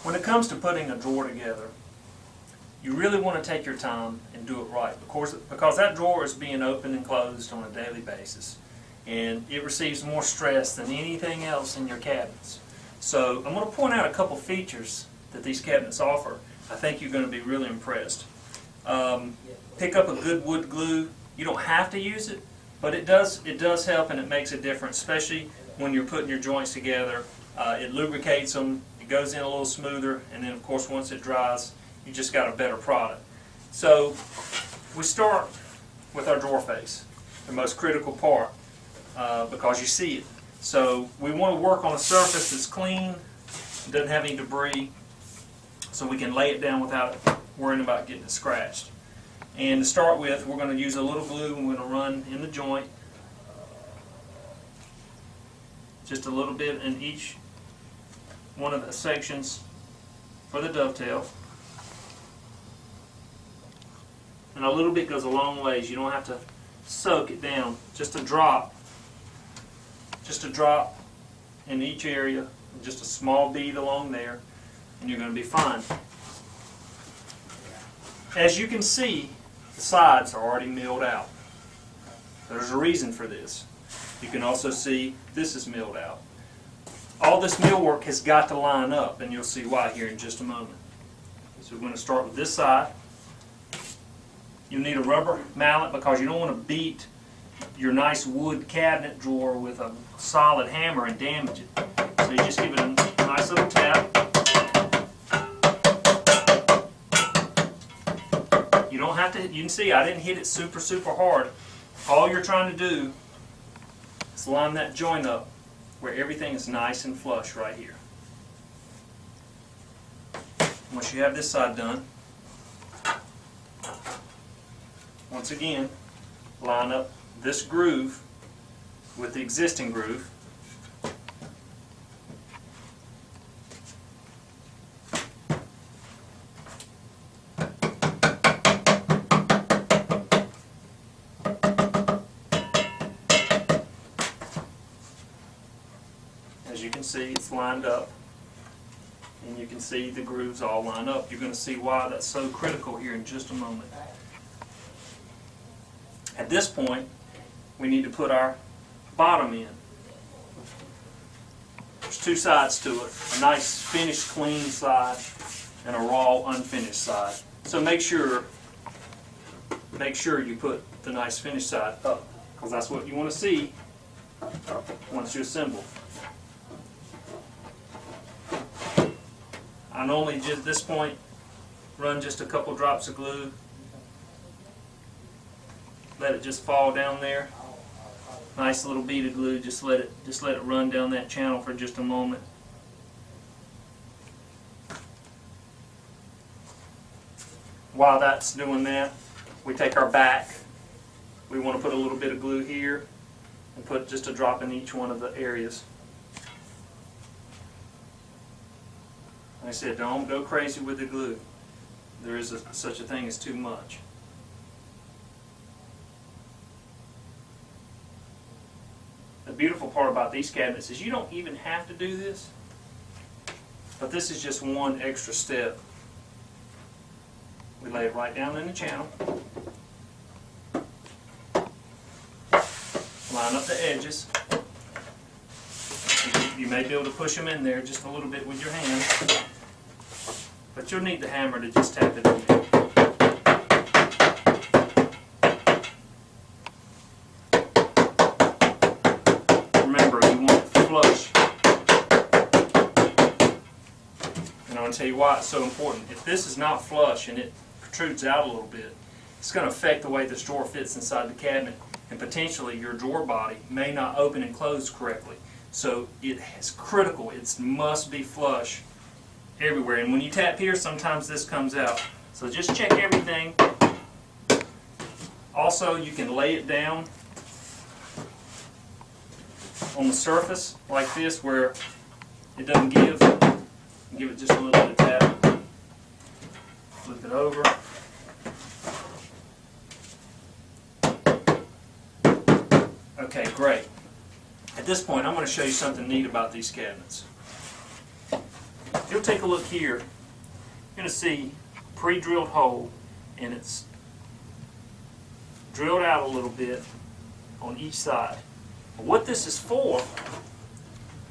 When it comes to putting a drawer together, you really want to take your time and do it right, because that drawer is being opened and closed on a daily basis, and it receives more stress than anything else in your cabinets. So I'm going to point out a couple features that these cabinets offer. I think you're going to be really impressed. Pick up a good wood glue. You don't have to use it, but it does help, and it makes a difference, especially when you're putting your joints together. It lubricates them, it goes in a little smoother, and then of course once it dries, you just got a better product. So we start with our drawer face, the most critical part, because you see it. So we want to work on a surface that's clean, doesn't have any debris, so we can lay it down without worrying about getting it scratched. And to start with, we're going to use a little glue, and we're going to run in the joint, just a little bit in each one of the sections for the dovetail. And a little bit goes a long ways. You don't have to soak it down. Just a drop in each area, just a small bead along there, and you're going to be fine. As you can see, the sides are already milled out. There's a reason for this. You can also see this is milled out. All this millwork has got to line up, and you'll see why here in just a moment. So we're going to start with this side. You'll need a rubber mallet because you don't want to beat your nice wood cabinet drawer with a solid hammer and damage it. So you just give it a nice little tap. You don't have to, you can see I didn't hit it super hard. All you're trying to do is line that joint up where everything is nice and flush right here. Once you have this side done, once again, line up this groove with the existing groove. As you can see, it's lined up, and you can see the grooves all line up. You're going to see why that's so critical here in just a moment. At this point, we need to put our bottom in. There's two sides to it, a nice finished clean side and a raw unfinished side. So make sure you put the nice finished side up, because that's what you want to see once you assemble. I normally just at this point run just a couple drops of glue. Let it just fall down there. Nice little bead of glue. Just let it run down that channel for just a moment. While that's doing that, we take our back. We want to put a little bit of glue here and put just a drop in each one of the areas. Like I said, don't go crazy with the glue. There is such a thing as too much. The beautiful part about these cabinets is you don't even have to do this, but this is just one extra step. We lay it right down in the channel, line up the edges. You may be able to push them in there just a little bit with your hand, but you'll need the hammer to just tap it in there. I'll tell you why it's so important. If this is not flush and it protrudes out a little bit, it's going to affect the way this drawer fits inside the cabinet, and potentially your drawer body may not open and close correctly. So it is critical. It must be flush everywhere. And when you tap here, sometimes this comes out. So just check everything. Also, you can lay it down on the surface like this where it doesn't give. Give it just a little bit of tap. Flip it over. Okay, great. At this point, I'm going to show you something neat about these cabinets. If you'll take a look here, you're going to see a pre-drilled hole, and it's drilled out a little bit on each side. What this is for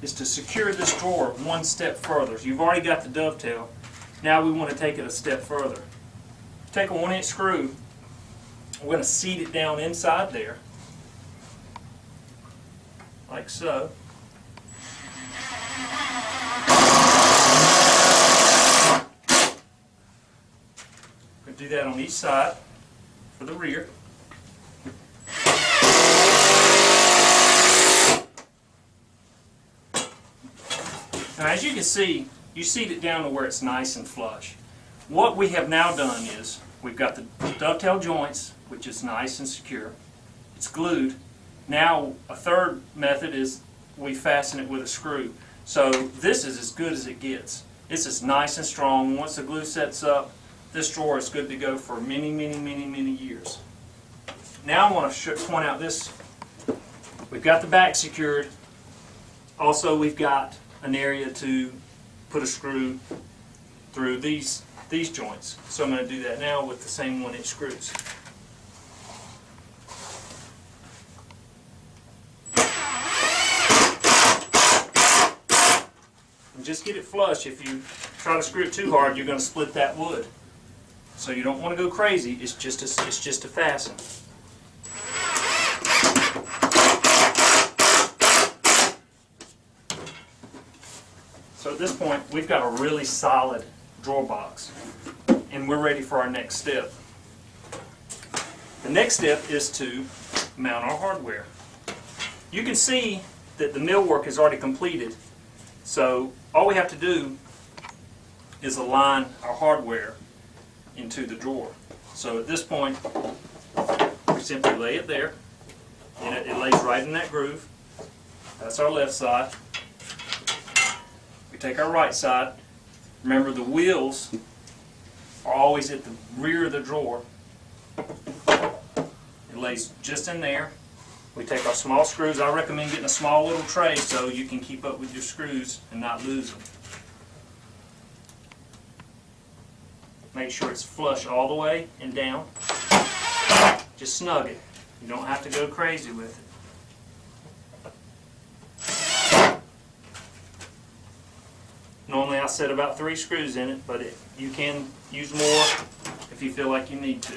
is to secure this drawer one step further. So you've already got the dovetail. Now we want to take it a step further. Take a 1-inch screw. We're going to seat it down inside there, like so. We're going to do that on each side for the rear. Now, as you can see, you seat it down to where it's nice and flush. What we have now done is we've got the dovetail joints, which is nice and secure. It's glued. Now, a third method is we fasten it with a screw. So this is as good as it gets. This is nice and strong. Once the glue sets up, this drawer is good to go for many, many, many, many years. Now I want to point out this. We've got the back secured. Also, we've got an area to put a screw through these joints. So I'm going to do that now with the same 1-inch screws. And just get it flush. If you try to screw it too hard, you're going to split that wood. So you don't want to go crazy. It's just a fasten. So at this point, we've got a really solid drawer box, and we're ready for our next step. The next step is to mount our hardware. You can see that the millwork is already completed, so all we have to do is align our hardware into the drawer. So at this point, we simply lay it there, and it lays right in that groove. That's our left side. We take our right side. Remember, the wheels are always at the rear of the drawer. It lays just in there. We take our small screws. I recommend getting a small little tray so you can keep up with your screws and not lose them. Make sure it's flush all the way and down. Just snug it. You don't have to go crazy with it. Normally I set about 3 screws in it, but you can use more if you feel like you need to.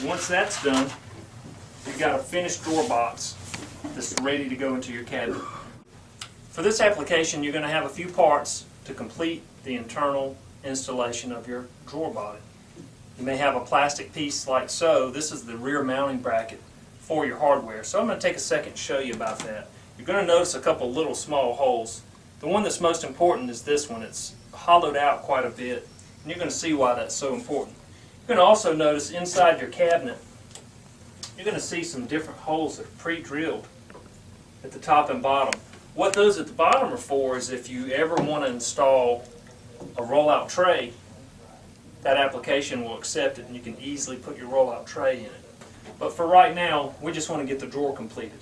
Once that's done, you've got a finished drawer box that's ready to go into your cabinet. For this application, you're going to have a few parts to complete the internal installation of your drawer body. You may have a plastic piece like so. This is the rear mounting bracket for your hardware. So I'm going to take a second to show you about that. You're going to notice a couple little small holes. The one that's most important is this one. It's hollowed out quite a bit, and you're going to see why that's so important. You're going to also notice inside your cabinet, you're going to see some different holes that are pre-drilled at the top and bottom. What those at the bottom are for is if you ever want to install a rollout tray, that application will accept it and you can easily put your rollout tray in it. But for right now, we just want to get the drawer completed.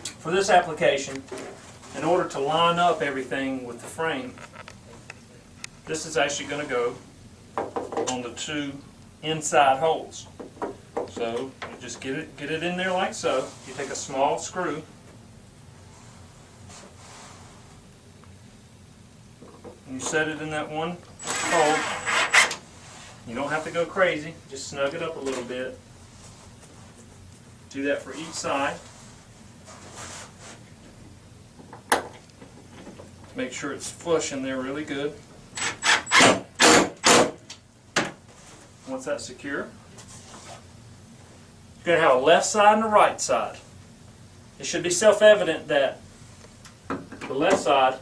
For this application, in order to line up everything with the frame, this is actually going to go on the 2 inside holes. So you just get it in there like so. You take a small screw, and you set it in that one hole. You don't have to go crazy, just snug it up a little bit. Do that for each side. Make sure it's flush in there really good. Once that's secure, you're going to have a left side and a right side. It should be self-evident that the left side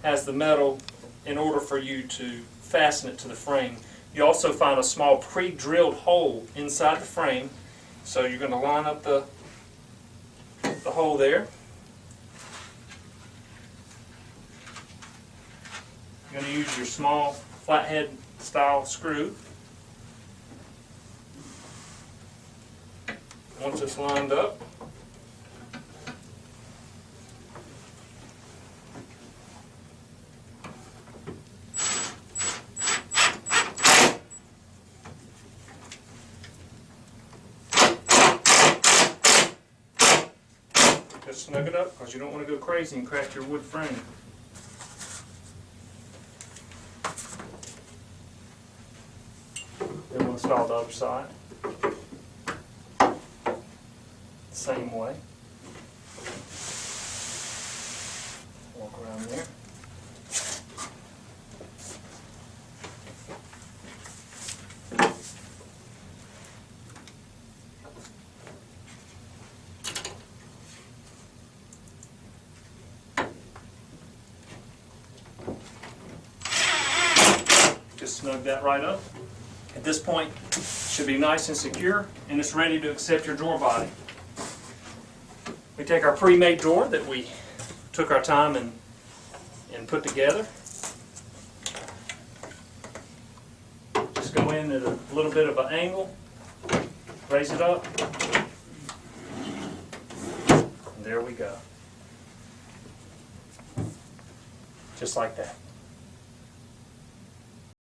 has the metal in order for you to fasten it to the frame. You also find a small pre-drilled hole inside the frame, So you're going to line up the hole there. You're going to use your small flathead style screw. Once it's lined up, just snug it up because you don't want to go crazy and crack your wood frame. Then we'll install the other side. Same way. Walk around there. Just snug that right up. At this point, it should be nice and secure, and it's ready to accept your drawer body. We take our pre-made drawer that we took our time and put together. Just go in at a little bit of an angle, raise it up, and there we go. Just like that.